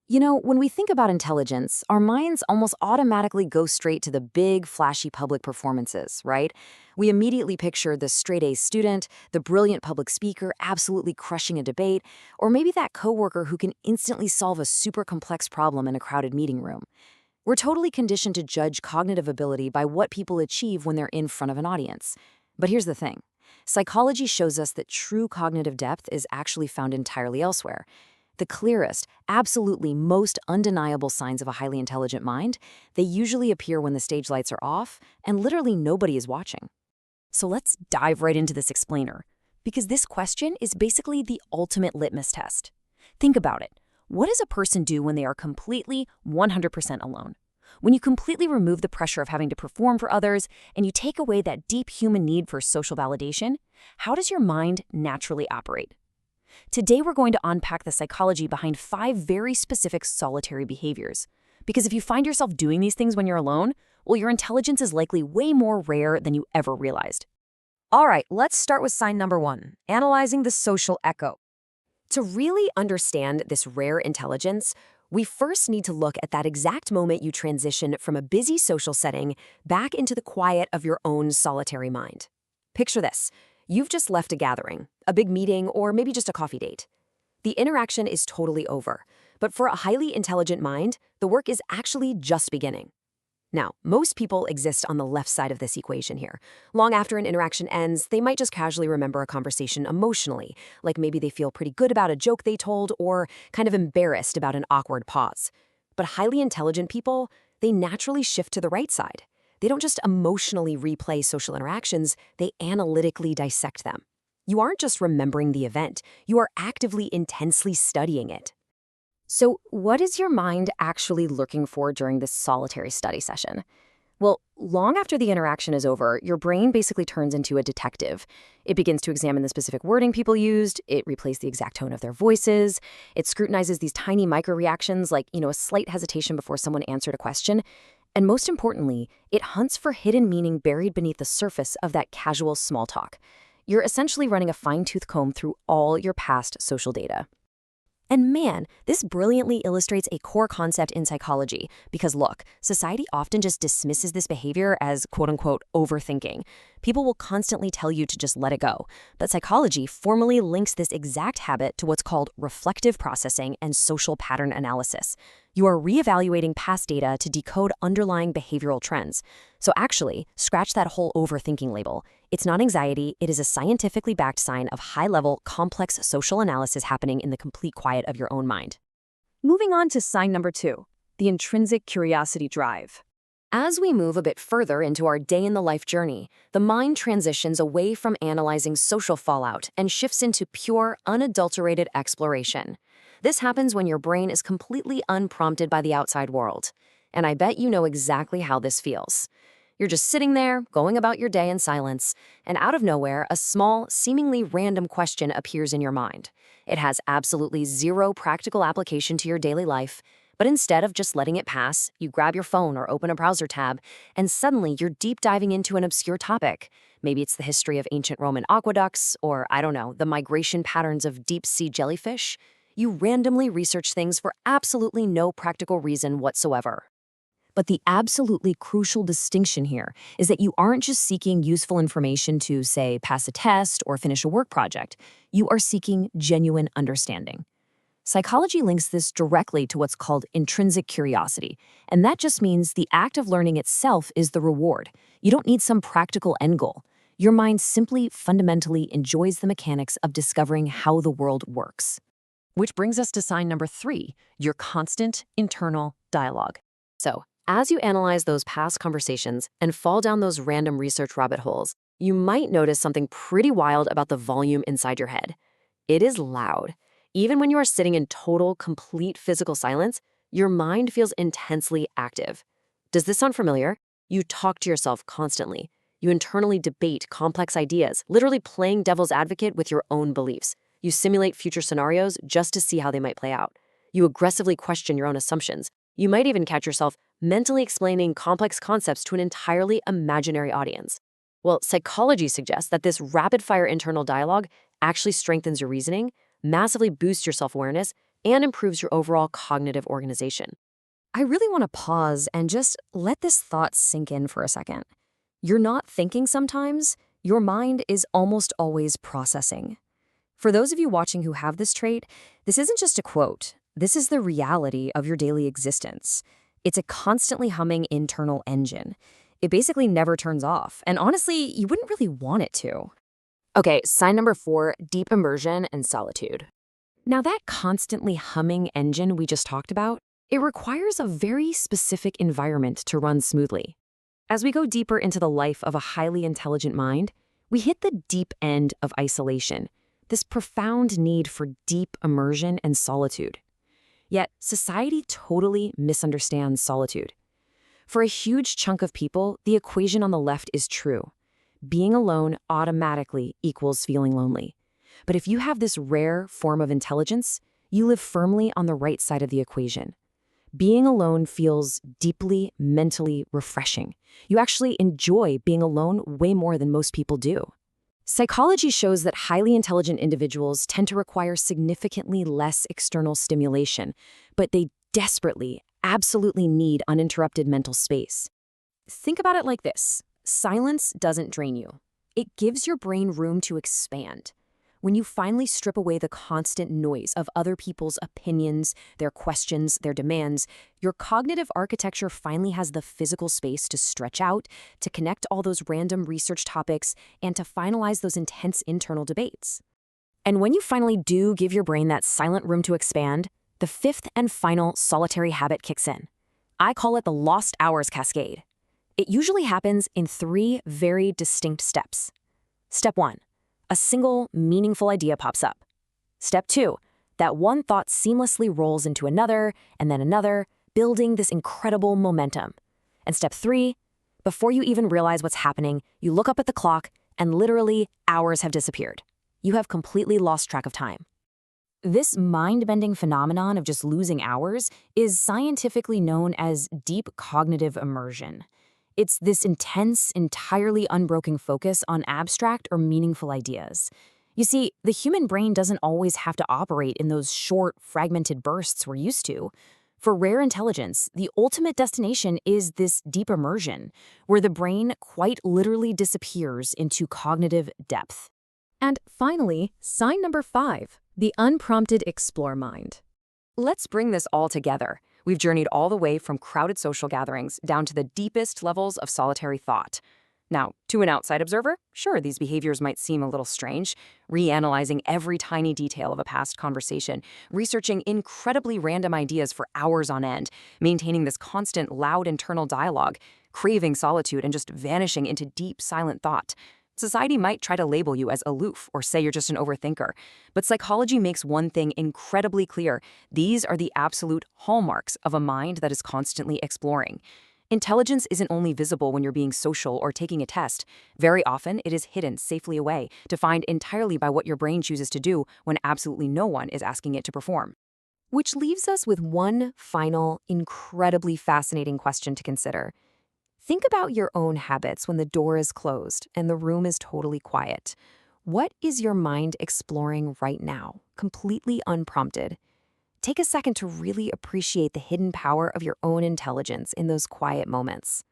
You know, when we think about intelligence, our minds almost automatically go straight to the big, flashy public performances, right? We immediately picture the straight-A student, the brilliant public speaker absolutely crushing a debate, or maybe that coworker who can instantly solve a super complex problem in a crowded meeting room. We're totally conditioned to judge cognitive ability by what people achieve when they're in front of an audience. But here's the thing. Psychology shows us that true cognitive depth is actually found entirely elsewhere. The clearest, absolutely most undeniable signs of a highly intelligent mind, they usually appear when the stage lights are off and literally nobody is watching. So let's dive right into this explainer, because this question is basically the ultimate litmus test. Think about it. What does a person do when they are completely 100% alone? When you completely remove the pressure of having to perform for others and you take away that deep human need for social validation, how does your mind naturally operate? Today, we're going to unpack the psychology behind 5 very specific solitary behaviors. Because if you find yourself doing these things when you're alone, well, your intelligence is likely way more rare than you ever realized. All right, let's start with sign number 1, analyzing the social echo. To really understand this rare intelligence, we first need to look at that exact moment you transition from a busy social setting back into the quiet of your own solitary mind. Picture this. You've just left a gathering, a big meeting, or maybe just a coffee date. The interaction is totally over, but for a highly intelligent mind, the work is actually just beginning. Now, most people exist on the left side of this equation here. Long after an interaction ends, they might just casually remember a conversation emotionally, like maybe they feel pretty good about a joke they told or kind of embarrassed about an awkward pause. But highly intelligent people, they naturally shift to the right side. They don't just emotionally replay social interactions, they analytically dissect them. You aren't just remembering the event, you are actively intensely studying it. So, what is your mind actually looking for during this solitary study session? Well, long after the interaction is over, your brain basically turns into a detective. It begins to examine the specific wording people used, it replays the exact tone of their voices, it scrutinizes these tiny micro-reactions like, a slight hesitation before someone answered a question. And most importantly, it hunts for hidden meaning buried beneath the surface of that casual small talk. You're essentially running a fine-tooth comb through all your past social data. And man, this brilliantly illustrates a core concept in psychology, because look, society often just dismisses this behavior as quote-unquote overthinking. People will constantly tell you to just let it go, but psychology formally links this exact habit to what's called reflective processing and social pattern analysis. You are reevaluating past data to decode underlying behavioral trends. So actually, scratch that whole overthinking label. It's not anxiety, it is a scientifically backed sign of high-level, complex social analysis happening in the complete quiet of your own mind. Moving on to sign number 2, the intrinsic curiosity drive. As we move a bit further into our day-in-the-life journey, the mind transitions away from analyzing social fallout and shifts into pure, unadulterated exploration. This happens when your brain is completely unprompted by the outside world. And I bet you know exactly how this feels. You're just sitting there, going about your day in silence, and out of nowhere, a small, seemingly random question appears in your mind. It has absolutely zero practical application to your daily life, but instead of just letting it pass, you grab your phone or open a browser tab, and suddenly you're deep diving into an obscure topic. Maybe it's the history of ancient Roman aqueducts, or, I don't know, the migration patterns of deep-sea jellyfish. You randomly research things for absolutely no practical reason whatsoever. But the absolutely crucial distinction here is that you aren't just seeking useful information to, say, pass a test or finish a work project. You are seeking genuine understanding. Psychology links this directly to what's called intrinsic curiosity, and that just means the act of learning itself is the reward. You don't need some practical end goal. Your mind simply fundamentally enjoys the mechanics of discovering how the world works. Which brings us to sign number 3, your constant internal dialogue. So, as you analyze those past conversations and fall down those random research rabbit holes, you might notice something pretty wild about the volume inside your head. It is loud. Even when you are sitting in total, complete physical silence, your mind feels intensely active. Does this sound familiar? You talk to yourself constantly. You internally debate complex ideas, literally playing devil's advocate with your own beliefs. You simulate future scenarios just to see how they might play out. You aggressively question your own assumptions. You might even catch yourself mentally explaining complex concepts to an entirely imaginary audience. Well, psychology suggests that this rapid-fire internal dialogue actually strengthens your reasoning, massively boosts your self-awareness, and improves your overall cognitive organization. I really want to pause and just let this thought sink in for a second. You're not thinking sometimes, your mind is almost always processing. For those of you watching who have this trait, this isn't just a quote. This is the reality of your daily existence. It's a constantly humming internal engine. It basically never turns off, and honestly, you wouldn't really want it to. Okay, sign number 4, deep immersion and solitude. Now, that constantly humming engine we just talked about, it requires a very specific environment to run smoothly. As we go deeper into the life of a highly intelligent mind, we hit the deep end of isolation, this profound need for deep immersion and solitude. Yet, society totally misunderstands solitude. For a huge chunk of people, the equation on the left is true. Being alone automatically equals feeling lonely. But if you have this rare form of intelligence, you live firmly on the right side of the equation. Being alone feels deeply mentally refreshing. You actually enjoy being alone way more than most people do. Psychology shows that highly intelligent individuals tend to require significantly less external stimulation, but they desperately, absolutely need uninterrupted mental space. Think about it like this. Silence doesn't drain you. It gives your brain room to expand. When you finally strip away the constant noise of other people's opinions, their questions, their demands, your cognitive architecture finally has the physical space to stretch out, to connect all those random research topics, and to finalize those intense internal debates. And when you finally do give your brain that silent room to expand, the fifth and final solitary habit kicks in. I call it the lost hours cascade. It usually happens in 3 very distinct steps. Step 1. A single, meaningful idea pops up. Step 2, that one thought seamlessly rolls into another, and then another, building this incredible momentum. And step 3, before you even realize what's happening, you look up at the clock, and literally hours have disappeared. You have completely lost track of time. This mind-bending phenomenon of just losing hours is scientifically known as deep cognitive immersion. It's this intense, entirely unbroken focus on abstract or meaningful ideas. You see, the human brain doesn't always have to operate in those short, fragmented bursts we're used to. For rare intelligence, the ultimate destination is this deep immersion, where the brain quite literally disappears into cognitive depth. And finally, sign number 5, the unprompted explore mind. Let's bring this all together. We've journeyed all the way from crowded social gatherings down to the deepest levels of solitary thought. Now, to an outside observer, sure, these behaviors might seem a little strange. Reanalyzing every tiny detail of a past conversation, researching incredibly random ideas for hours on end, maintaining this constant loud internal dialogue, craving solitude and just vanishing into deep silent thought. Society might try to label you as aloof or say you're just an overthinker, but psychology makes one thing incredibly clear. These are the absolute hallmarks of a mind that is constantly exploring. Intelligence isn't only visible when you're being social or taking a test. Very often, it is hidden safely away, defined entirely by what your brain chooses to do when absolutely no one is asking it to perform. Which leaves us with one final, incredibly fascinating question to consider. Think about your own habits when the door is closed and the room is totally quiet. What is your mind exploring right now, completely unprompted? Take a second to really appreciate the hidden power of your own intelligence in those quiet moments.